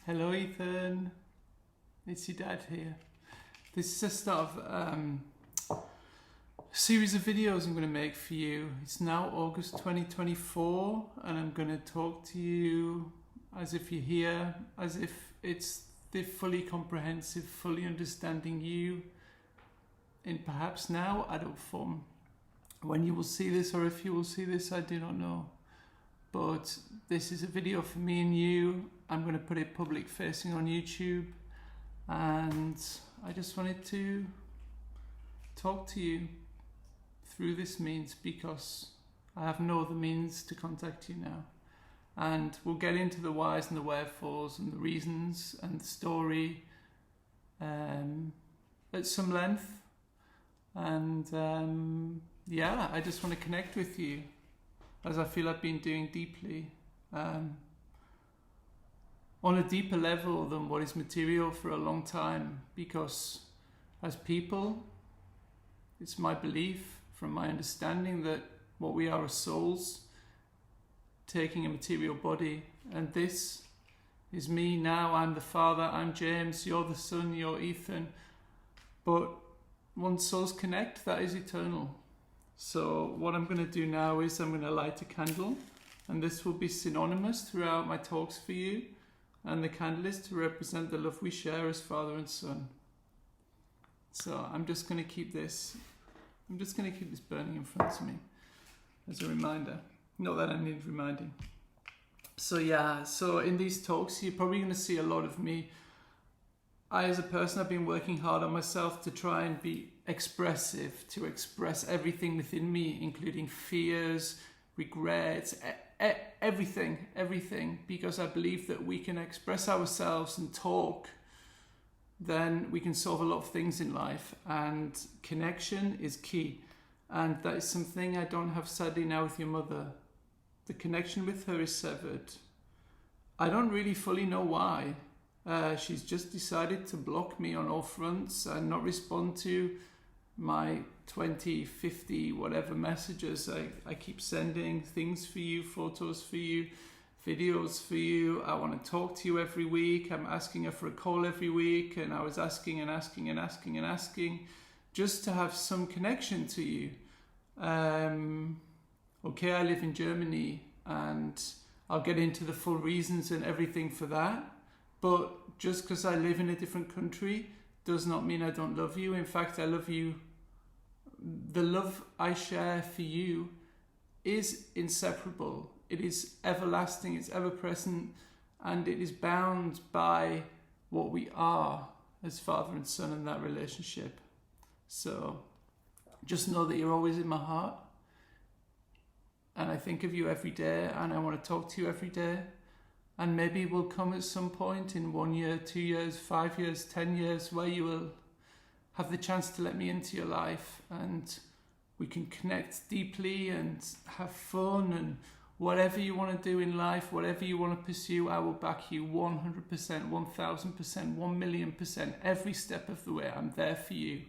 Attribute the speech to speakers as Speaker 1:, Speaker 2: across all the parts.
Speaker 1: Hello Ethan, it's your dad here. This is a start of series of videos I'm going to make for you. It's now August 2024 and I'm going to talk to you as if you're here, as if it's the fully comprehensive, fully understanding you in perhaps now adult form. When you will see this or if you will see this, I do not know. But this is a video for me and you. I'm going to put it public facing on YouTube, and I just wanted to talk to you through this means because I have no other means to contact you now. And we'll get into the whys and the wherefores and the reasons and the story at some length. And yeah, I just want to connect with you, as I feel I've been doing deeply, on a deeper level than what is material for a long time, because as people, it's my belief, from my understanding, that what we are souls taking a material body, and this is me now. I'm the father, I'm James, you're the son, you're Ethan, but once souls connect, that is eternal. So what I'm going to do now is I'm going to light a candle, and this will be synonymous throughout my talks for you, and the candle is to represent the love we share as father and son. So I'm just going to keep this burning in front of me as a reminder. Not that I need reminding. So yeah, so in these talks you're probably going to see a lot of me. I, as a person, have been working hard on myself to try and be expressive, to express everything within me, including fears, regrets, everything, because I believe that we can express ourselves and talk, then we can solve a lot of things in life, and connection is key. And that is something I don't have sadly now with your mother. The connection with her is severed. I don't really fully know why. She's just decided to block me on all fronts and not respond to my 20, 50, whatever messages I keep sending, things for you, photos for you, videos for you. I want to talk to you every week. I'm asking her for a call every week, and I was asking just to have some connection to you. Okay, I live in Germany, and I'll get into the full reasons and everything for that. But just because I live in a different country does not mean I don't love you. In fact, I love you. The love I share for you is inseparable. It is everlasting, it's ever present, and it is bound by what we are as father and son in that relationship. So just know that you're always in my heart, and I think of you every day, and I want to talk to you every day. And maybe will come at some point in 1 year, 2 years, 5 years, 10 years, where you will have the chance to let me into your life, and we can connect deeply and have fun, and whatever you want to do in life, whatever you want to pursue, I will back you 100%, 1000%, 1,000,000%, every step of the way. I'm there for you,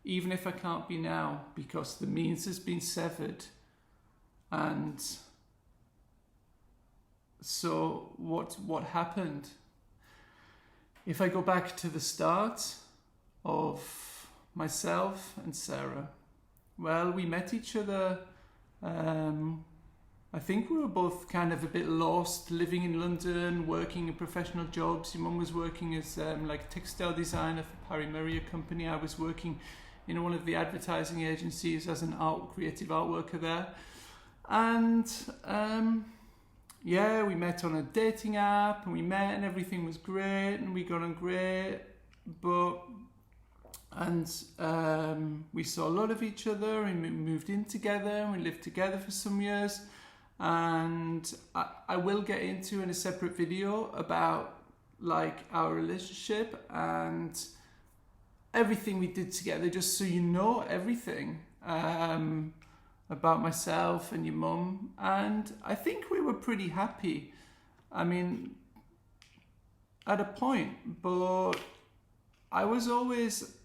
Speaker 1: even if I can't be now, because the means has been severed. And so what happened? If I go back to the start of myself and Sarah, well, we met each other. I think we were both kind of a bit lost, living in London, working in professional jobs. Your mum was working as like a textile designer for Parry Murray company. I was working in one of the advertising agencies as an creative art worker there. And yeah, we met on a dating app, and we met, and everything was great, and we got on great, we saw a lot of each other, and we moved in together, and we lived together for some years. And I will get into in a separate video about like our relationship and everything we did together, just so you know everything about myself and your mum. And I think we were pretty happy. I mean, at a point, but I was always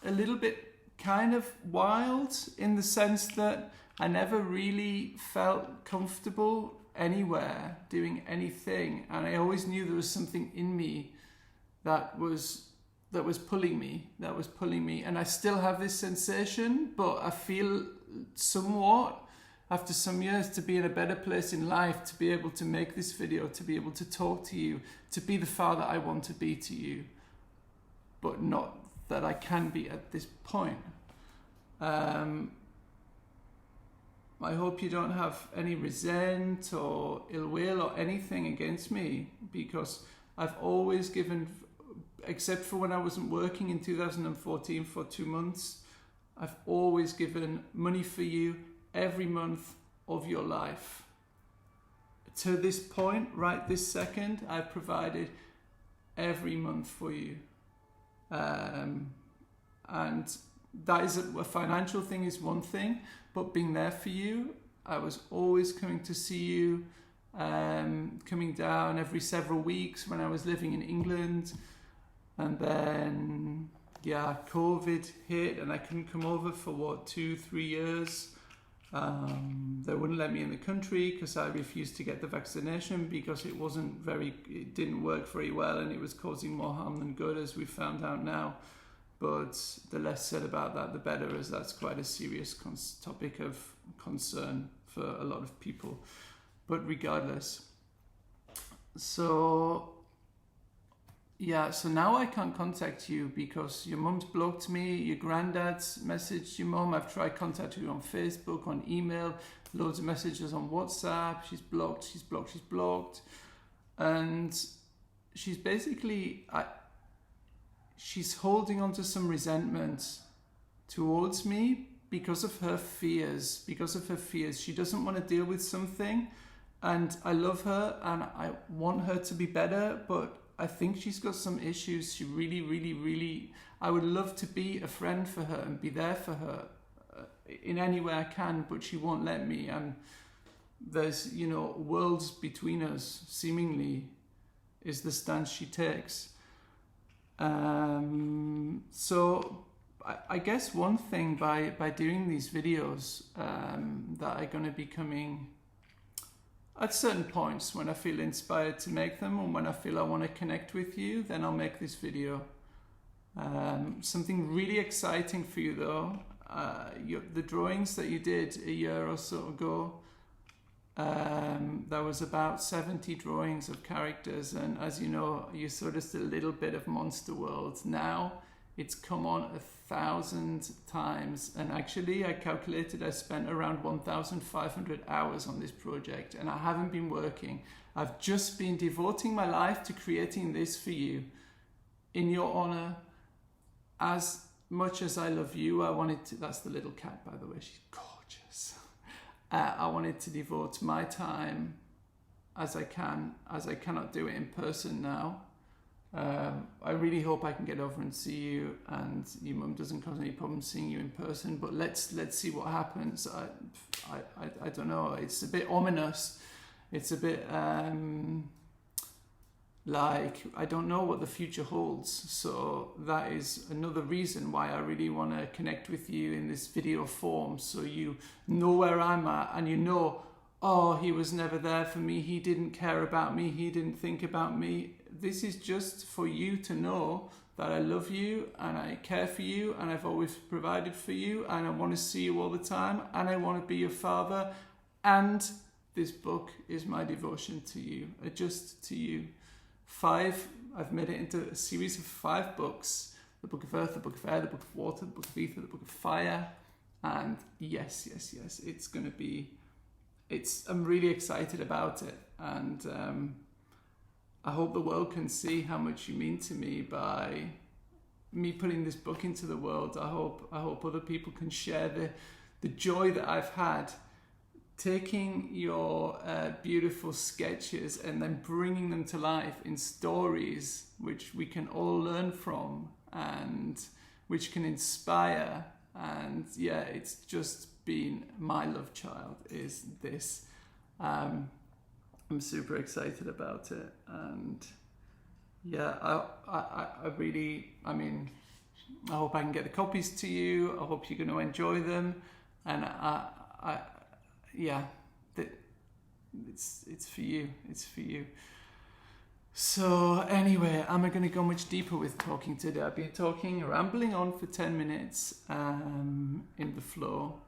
Speaker 1: a little bit kind of wild, in the sense that I never really felt comfortable anywhere, doing anything, and I always knew there was something in me that was pulling me, and I still have this sensation, but I feel somewhat, after some years, to be in a better place in life, to be able to make this video, to be able to talk to you, to be the father I want to be to you, but not that I can be at this point. I hope you don't have any resent or ill will or anything against me, because I've always given, except for when I wasn't working in 2014 for 2 months, I've always given money for you every month of your life. To this point, right this second, I've provided every month for you. And that is a financial thing is one thing, but being there for you, I was always coming to see you, coming down every several weeks when I was living in England. And then, COVID hit and I couldn't come over for 2-3 years. They wouldn't let me in the country because I refused to get the vaccination because it didn't work very well and it was causing more harm than good, as we found out now. But the less said about that, the better, as that's quite a serious topic of concern for a lot of people. But regardless, so now I can't contact you because your mum's blocked me, your granddad's messaged your mum, I've tried contacting you on Facebook, on email, loads of messages on WhatsApp, she's blocked. And she's basically, she's holding on to some resentment towards me because of her fears. She doesn't want to deal with something, and I love her and I want her to be better, but I think she's got some issues. She really, really, really, I would love to be a friend for her and be there for her in any way I can, but she won't let me. And there's, worlds between us, seemingly, is the stance she takes. So I guess one thing by doing these videos that are going to be coming at certain points when I feel inspired to make them, or when I feel I want to connect with you, then I'll make this video. Something really exciting for you though, the drawings that you did a year or so ago, there was about 70 drawings of characters, and as you know, you saw just a little bit of Monster World. Now it's come on 1,000 times, and actually I calculated I spent around 1,500 hours on this project, and I haven't been working. I've just been devoting my life to creating this for you in your honor. As much as I love you, I wanted to, that's the little cat by the way, she's gorgeous. I wanted to devote my time as I can, as I cannot do it in person now. I really hope I can get over and see you, and your mum doesn't cause any problems seeing you in person, but let's see what happens. I don't know, it's a bit ominous. It's a bit like I don't know what the future holds, so that is another reason why I really want to connect with you in this video form, so you know where I'm at, and he was never there for me, he didn't care about me, he didn't think about me. This is just for you to know that I love you and I care for you and I've always provided for you and I want to see you all the time and I want to be your father, and this book is my devotion to you, just to you. I've made it into a series of 5 books: the Book of Earth, the Book of Air, the Book of Water, the Book of Ether, the Book of Fire, and yes, it's going to be, I'm really excited about it, and I hope the world can see how much you mean to me by me putting this book into the world. I hope other people can share the joy that I've had taking your beautiful sketches and then bringing them to life in stories which we can all learn from and which can inspire. And yeah, it's just been my love child is this. I'm super excited about it, and yeah, I really, I hope I can get the copies to you. I hope you're going to enjoy them, and it's for you. It's for you. So anyway, am I going to go much deeper with talking today? I've been rambling on for 10 minutes in the flow.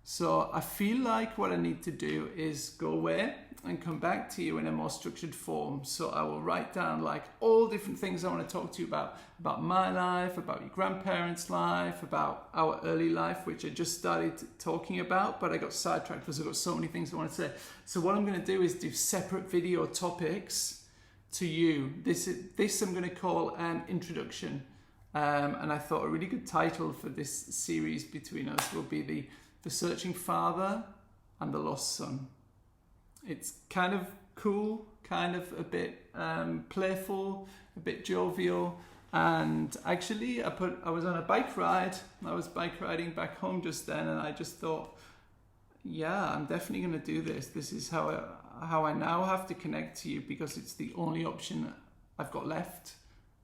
Speaker 1: So I feel like what I need to do is go away and come back to you in a more structured form. So I will write down like all different things I want to talk to you about my life, about your grandparents' life, about our early life, which I just started talking about, but I got sidetracked because I've got so many things I want to say. So what I'm going to do is do separate video topics to you. This I'm going to call an introduction, and I thought a really good title for this series between us will be the Searching Father and the Lost Son. It's kind of cool, kind of a bit playful, a bit jovial, and actually I was on a bike ride. I was bike riding back home just then, and I just thought, yeah, I'm definitely going to do this. This is how I now have to connect to you, because it's the only option I've got left.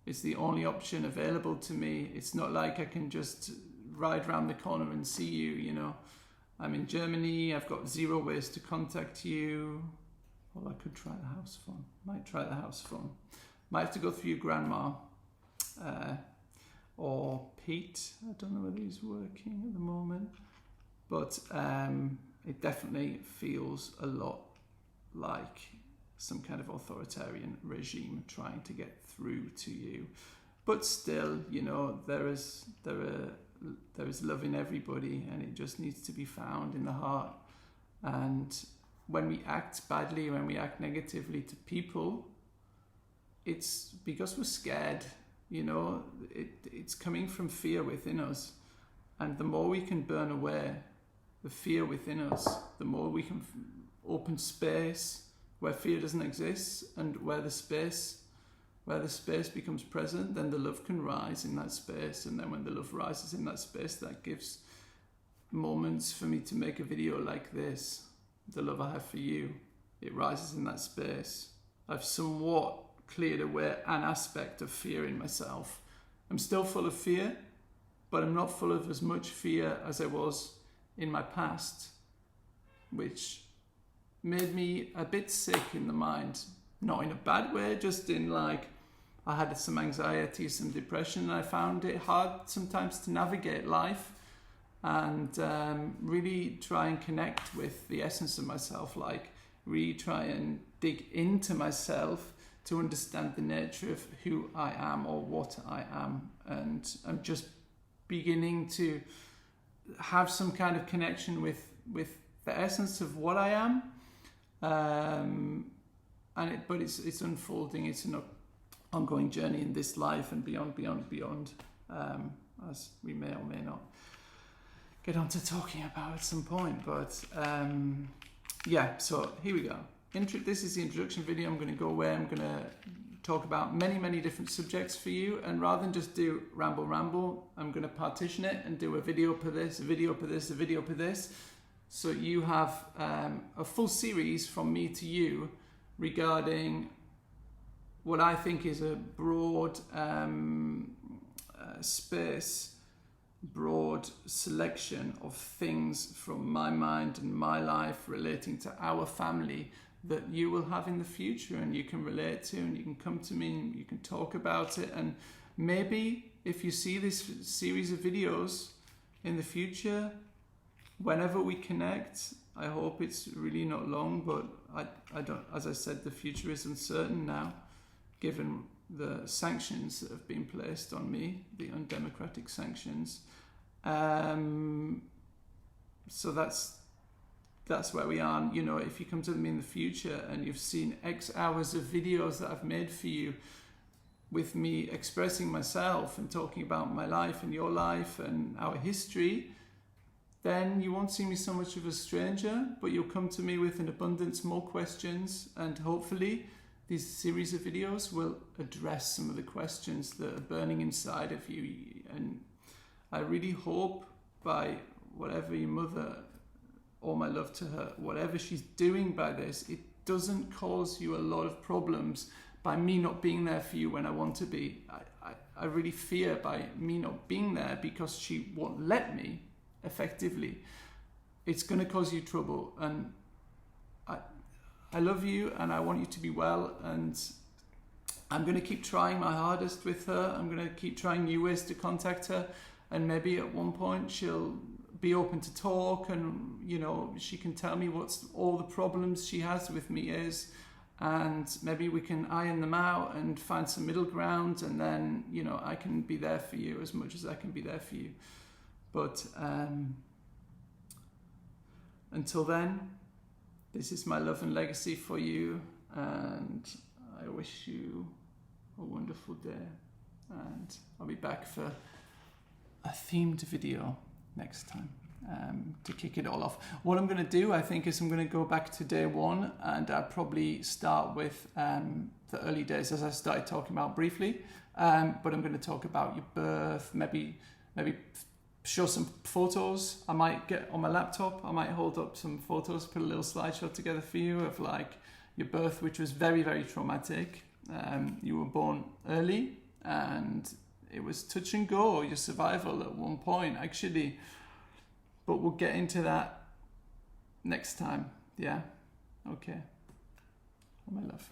Speaker 1: It's the only option available to me. It's not like I can just ride around the corner and see you, you know. I'm in Germany. I've got 0 ways to contact you. Well, I could try the house phone. Might try the house phone. Might have to go through your grandma or Pete. I don't know whether he's working at the moment. But it definitely feels a lot like some kind of authoritarian regime trying to get through to you. But still, you know, there is love in everybody, and it just needs to be found in the heart. And when we act badly, when we act negatively to people, it's because we're scared, you know. It's coming from fear within us. And the more we can burn away the fear within us, the more we can open space where fear doesn't exist, and where the space becomes present, then the love can rise in that space. And then when the love rises in that space, that gives moments for me to make a video like this. The love I have for you, it rises in that space. I've somewhat cleared away an aspect of fear in myself. I'm still full of fear, but I'm not full of as much fear as I was in my past, which made me a bit sick in the mind. Not in a bad way, just in like, I had some anxiety, some depression, and I found it hard sometimes to navigate life and really try and connect with the essence of myself, like really try and dig into myself to understand the nature of who I am or what I am. And I'm just beginning to have some kind of connection with the essence of what I am. But it's unfolding. It's an ongoing journey in this life and beyond, as we may or may not get on to talking about at some point. But yeah, so here we go. This is the introduction video. I'm going to go away. I'm going to talk about many different subjects for you, and rather than just do ramble, I'm going to partition it and do a video per this, a video per this, a video per this, so you have a full series from me to you regarding what I think is a broad broad selection of things from my mind and my life relating to our family that you will have in the future, and you can relate to, and you can come to me and you can talk about it. And maybe if you see this series of videos in the future, whenever we connect, I hope it's really not long, but I don't, as I said, the future is uncertain now, given the sanctions that have been placed on me, the undemocratic sanctions. So that's where we are. You know, if you come to me in the future and you've seen X hours of videos that I've made for you with me expressing myself and talking about my life and your life and our history, then you won't see me so much of a stranger, but you'll come to me with an abundance more questions, and hopefully these series of videos will address some of the questions that are burning inside of you. And I really hope, by whatever your mother, all my love to her, whatever she's doing by this, it doesn't cause you a lot of problems by me not being there for you when I want to be. I really fear by me not being there, because she won't let me effectively, it's going to cause you trouble. And I love you and I want you to be well, and I'm going to keep trying my hardest with her. I'm going to keep trying new ways to contact her, and maybe at one point she'll be open to talk, and you know, she can tell me what's all the problems she has with me is, and maybe we can iron them out and find some middle ground, and then, you know, I can be there for you as much as I can be there for you. But until then, this is my love and legacy for you, and I wish you a wonderful day, and I'll be back for a themed video next time to kick it all off. What I'm going to do, I think, is I'm going to go back to day one, and I'll probably start with the early days, as I started talking about briefly, but I'm going to talk about your birth, maybe show some photos. I might get on my laptop, I might hold up some photos, put a little slideshow together for you of like your birth, which was very, very traumatic. You were born early and it was touch and go, your survival at one point actually, but we'll get into that next time. Yeah, okay, all my love.